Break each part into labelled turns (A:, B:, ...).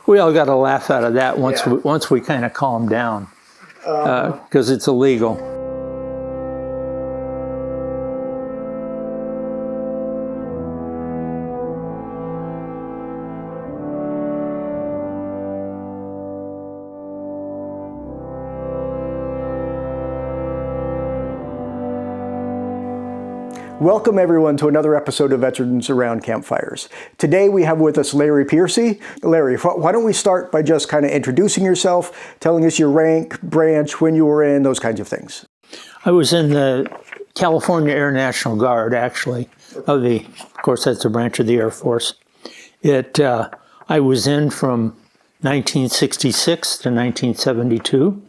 A: we all got a laugh out of that once we kind of calmed down, because it's illegal.
B: Welcome everyone to another episode of Veterans Around Campfires. Today we have with us Larry Pearcy. Larry, why don't we start by just kind of introducing yourself, telling us your rank, branch, when you were in, those kinds of things.
A: I was in the California Air National Guard, actually. Of course, that's a branch of the Air Force. I was in from 1966 to 1972.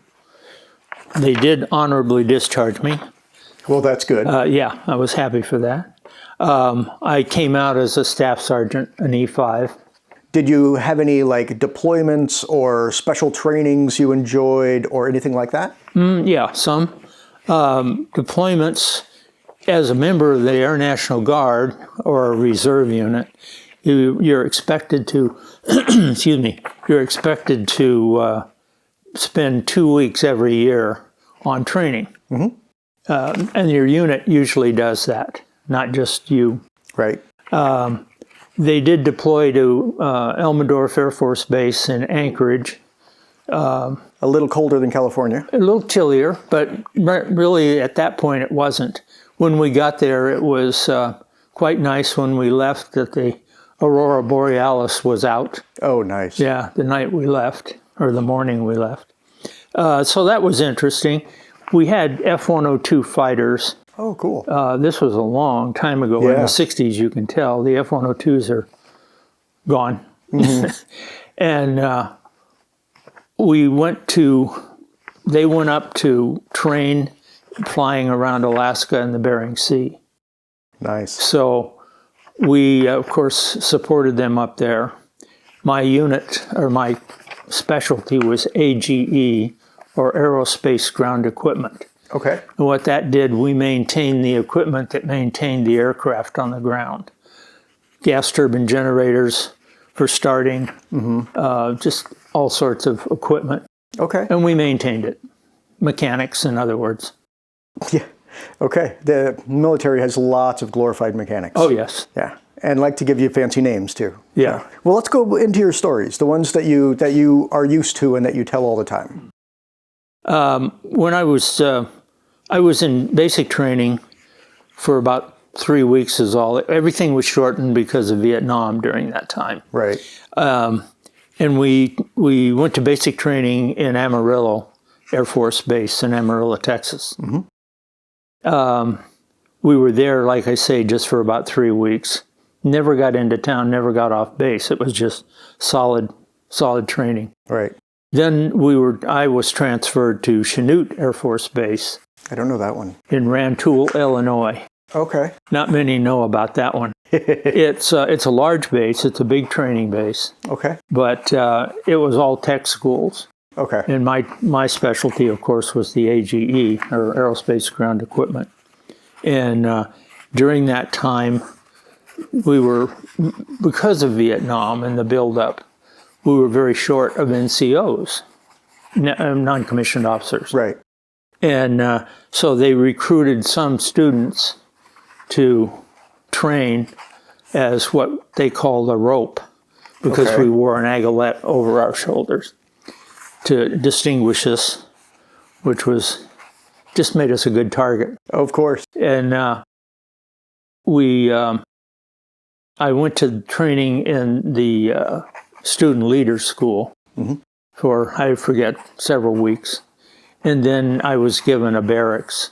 A: They did honorably discharge me.
B: Well, that's good.
A: Yeah, I was happy for that. I came out as a staff sergeant, an E5.
B: Did you have any deployments or special trainings you enjoyed or anything like that?
A: Yeah, some. Deployments, as a member of the Air National Guard or a reserve unit, you're expected to, excuse me, you're expected to spend 2 weeks every year on training. Mm-hmm. And your unit usually does that, not just you.
B: Right.
A: They did deploy to Elmendorf Air Force Base in Anchorage.
B: A little colder than California.
A: A little chillier, but really at that point it wasn't. When we got there, it was quite nice when we left that the Aurora Borealis was out.
B: Oh, nice.
A: Yeah, the night we left, or the morning we left. So that was interesting. We had F-102 fighters.
B: Oh, cool.
A: This was a long time ago. In the 60s, you can tell. The F-102s are gone. Mm-hmm. And they went up to train flying around Alaska and the Bering Sea.
B: Nice.
A: So we, of course, supported them up there. My unit, or my specialty, was AGE, or Aerospace Ground Equipment.
B: Okay.
A: And what that did, we maintained the equipment that maintained the aircraft on the ground. Gas turbine generators for starting, just all sorts of equipment.
B: Okay.
A: And we maintained it. Mechanics, in other words.
B: Yeah. Okay. The military has lots of glorified mechanics.
A: Oh, yes.
B: Yeah. And like to give you fancy names, too.
A: Yeah.
B: Well, let's go into your stories, the ones that you are used to and that you tell all the time.
A: When I was in basic training for about 3 weeks is all. Everything was shortened because of Vietnam during that time.
B: Right.
A: And we went to basic training in Amarillo Air Force Base in Amarillo, Texas. Mm-hmm. We were there, like I say, just for about 3 weeks. Never got into town, never got off base. It was just solid training.
B: Right.
A: Then I was transferred to Chanute Air Force Base.
B: I don't know that one.
A: In Rantoul, Illinois.
B: Okay.
A: Not many know about that one. It's a large base. It's a big training base.
B: Okay.
A: But it was all tech schools.
B: Okay.
A: And my specialty, of course, was the AGE, or Aerospace Ground Equipment. And during that time, because of Vietnam and the buildup, we were very short of NCOs, non-commissioned officers.
B: Right.
A: And so they recruited some students to train as what they called a rope, because we wore an agilette over our shoulders to distinguish us, which just made us a good target.
B: Of course.
A: And I went to training in the student leaders school for, I forget, several weeks. And then I was given a barracks,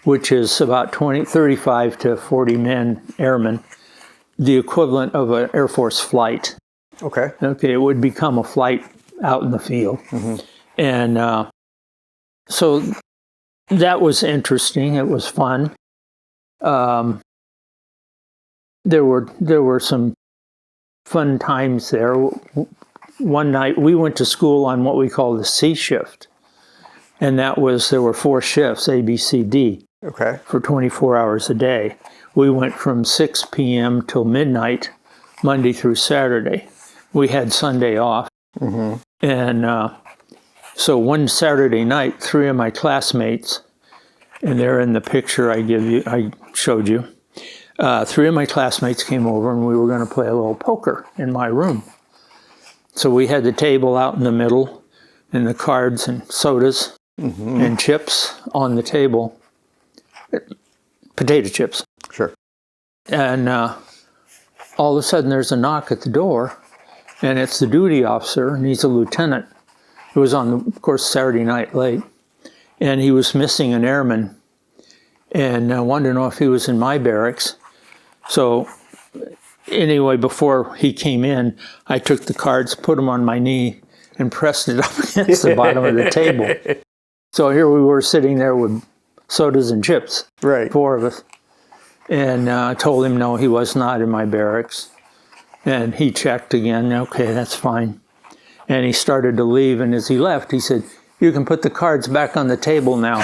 A: which is about 35 to 40 airmen, the equivalent of an Air Force flight.
B: Okay.
A: Okay, it would become a flight out in the field. Mm-hmm. And so that was interesting. It was fun. There were some fun times there. One night we went to school on what we call the C shift. And there were 4 shifts, A, B, C, D, for 24 hours a day. We went from 6 p.m. till midnight, Monday through Saturday. We had Sunday off. And so one Saturday night, 3 of my classmates, and they're in the picture I showed you. 3 of my classmates came over, and we were going to play a little poker in my room. So we had the table out in the middle, and the cards and sodas and chips on the table. Potato chips.
B: Sure.
A: And all of a sudden there's a knock at the door, and it's the duty officer, and he's a lieutenant. It was on, of course, Saturday night late, and he was missing an airman, and I wanted to know if he was in my barracks. So anyway, before he came in, I took the cards, put them on my knee, and pressed it up against the bottom of the table. So here we were sitting there with sodas and chips,
B: Right.
A: 4 of us. And I told him, no, he was not in my barracks. And he checked again. Okay, that's fine. And he started to leave. And as he left, he said, you can put the cards back on the table now.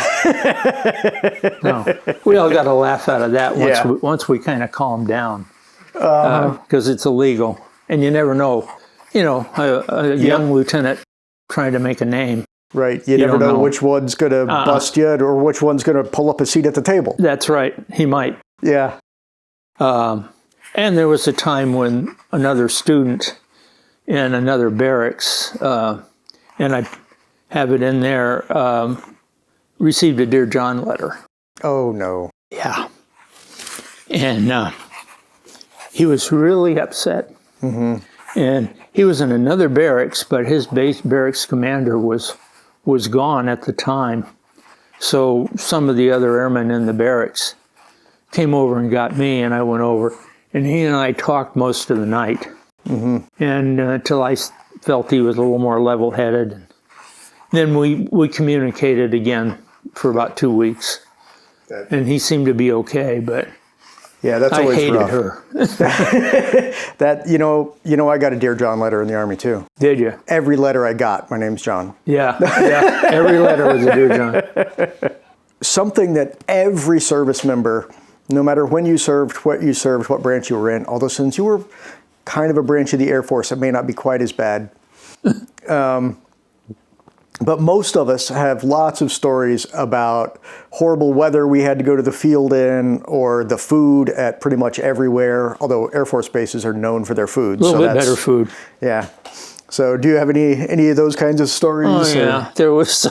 A: No, we all got a laugh out of that once we kind of calmed down. Because it's illegal. And you never know. You know, a young lieutenant trying to make a name.
B: Right. You never know which one's going to bust you or which one's going to pull up a seat at the table.
A: That's right. He might.
B: Yeah.
A: And there was a time when another student in another barracks, and I have it in there, received a Dear John letter.
B: Oh, no.
A: Yeah. And he was really upset. And he was in another barracks, but his barracks commander was gone at the time. So some of the other airmen in the barracks came over and got me, and I went over, and he and I talked most of the night. And until I felt he was a little more level-headed. Then we communicated again for about 2 weeks. And he seemed to be okay, but
B: yeah, that's always
A: I hated
B: rough.
A: her.
B: That, you know, I got a Dear John letter in the Army, too.
A: Did you?
B: Every letter I got, my name's John.
A: Yeah. Every letter was a Dear John.
B: Something that every service member, no matter when you served, what branch you were in, although since you were kind of a branch of the Air Force, it may not be quite as bad. But most of us have lots of stories about horrible weather we had to go to the field in, or the food at pretty much everywhere, although Air Force bases are known for their food.
A: A little bit better food.
B: Yeah. So do you have any of those kinds of stories?
A: Oh, yeah. There was,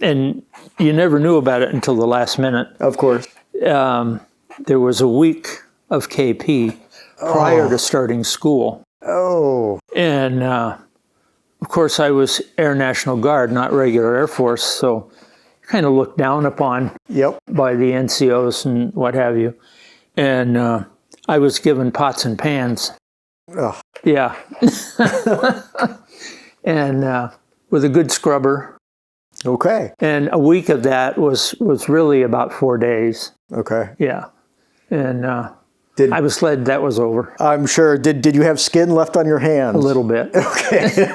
A: and you never knew about it until the last minute.
B: Of course.
A: There was a week of KP prior to starting school.
B: Oh.
A: And of course, I was Air National Guard, not regular Air Force, so kind of looked down upon by the NCOs and what have you. And I was given pots and pans.
B: Ugh.
A: Yeah. And with a good scrubber.
B: Okay.
A: And a week of that was really about 4 days.
B: Okay.
A: Yeah. And I was glad that was over.
B: I'm sure. Did you have skin left on your hands?
A: A little bit.
B: Okay.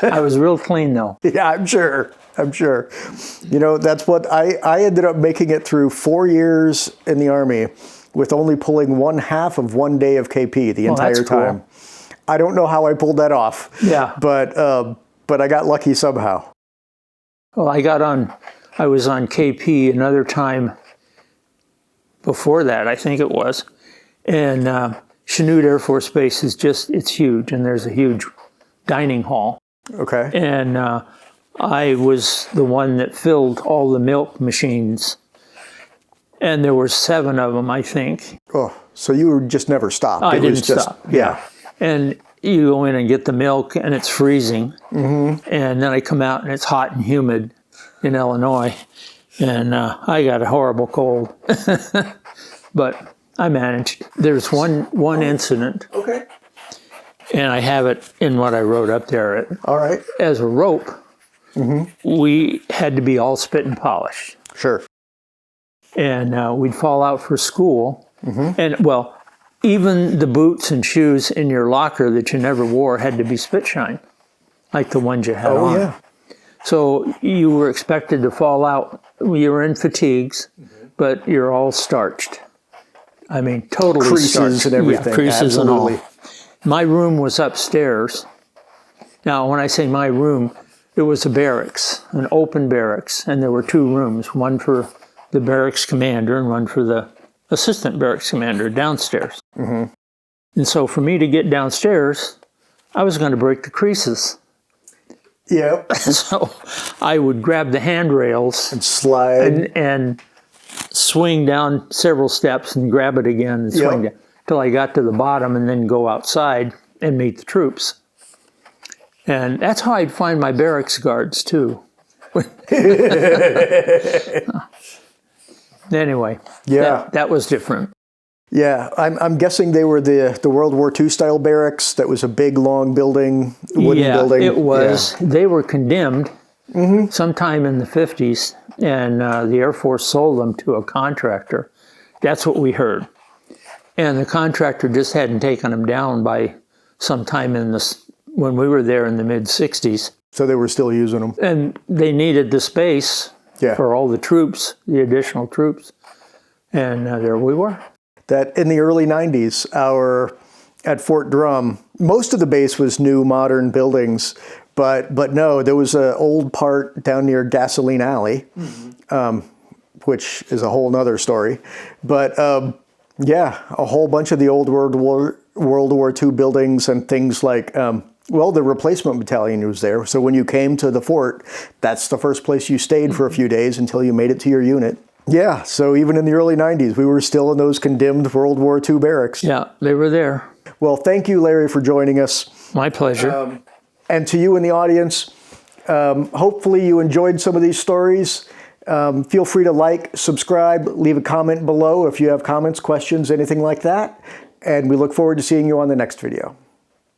A: I was real clean, though.
B: Yeah, I'm sure. You know, that's what I ended up making it through 4 years in the Army with only pulling 1/2 of 1 day of KP the entire time. Cool. I don't know how I pulled that off.
A: Yeah.
B: But I got lucky somehow.
A: Well, I was on KP another time before that, I think it was. And Chanute Air Force Base it's huge, and there's a huge dining hall.
B: Okay.
A: And I was the one that filled all the milk machines. And there were 7 of them, I think.
B: Oh, so you just never stopped.
A: I didn't stop.
B: Yeah.
A: And you go in and get the milk, and it's freezing. And then I come out, and it's hot and humid in Illinois. And I got a horrible cold. But I managed. There's one incident.
B: Okay.
A: And I have it in what I wrote up there.
B: All right.
A: As a rope, we had to be all spit and polished.
B: Sure.
A: And we'd fall out for school. And, well, even the boots and shoes in your locker that you never wore had to be spit shine, like the ones you had on.
B: Oh, yeah.
A: So you were expected to fall out. You were in fatigues, but you're all starched. I mean, totally
B: creases
A: starched.
B: And everything.
A: Yeah, creases
B: Absolutely.
A: and all. My room was upstairs, Now, when I say my room, it was a barracks, an open barracks, and there were two rooms, one for the barracks commander and one for the assistant barracks commander downstairs. Mm-hmm. And so for me to get downstairs, I was going to break the creases.
B: Yep.
A: So I would grab the handrails
B: And slide.
A: and swing down several steps and grab it again and swing down till I got to the bottom and then go outside and meet the troops. And that's how I'd find my barracks guards too. Anyway, that was different.
B: Yeah, I'm guessing they were the World War II style barracks. That was a big, long building, wooden building.
A: It was. Yeah. They were condemned sometime in the 50s, and the Air Force sold them to a contractor. That's what we heard. And the contractor just hadn't taken them down by sometime in when we were there in the mid-60s.
B: So they were still using them.
A: And they needed the space for all the troops, the additional troops. And there we were.
B: That in the early 90s, at Fort Drum, most of the base was new, modern buildings, but no, there was an old part down near Gasoline Alley, which is a whole nother story. But yeah, a whole bunch of the old World War II buildings and things like, the replacement battalion was there. So when you came to the fort, that's the first place you stayed for a few days until you made it to your unit. Yeah, so even in the early 90s, we were still in those condemned World War II barracks.
A: Yeah, they were there.
B: Well, thank you, Larry, for joining us.
A: My pleasure.
B: And to you in the audience, hopefully you enjoyed some of these stories. Feel free to like, subscribe, leave a comment below if you have comments, questions, anything like that. And we look forward to seeing you on the next video.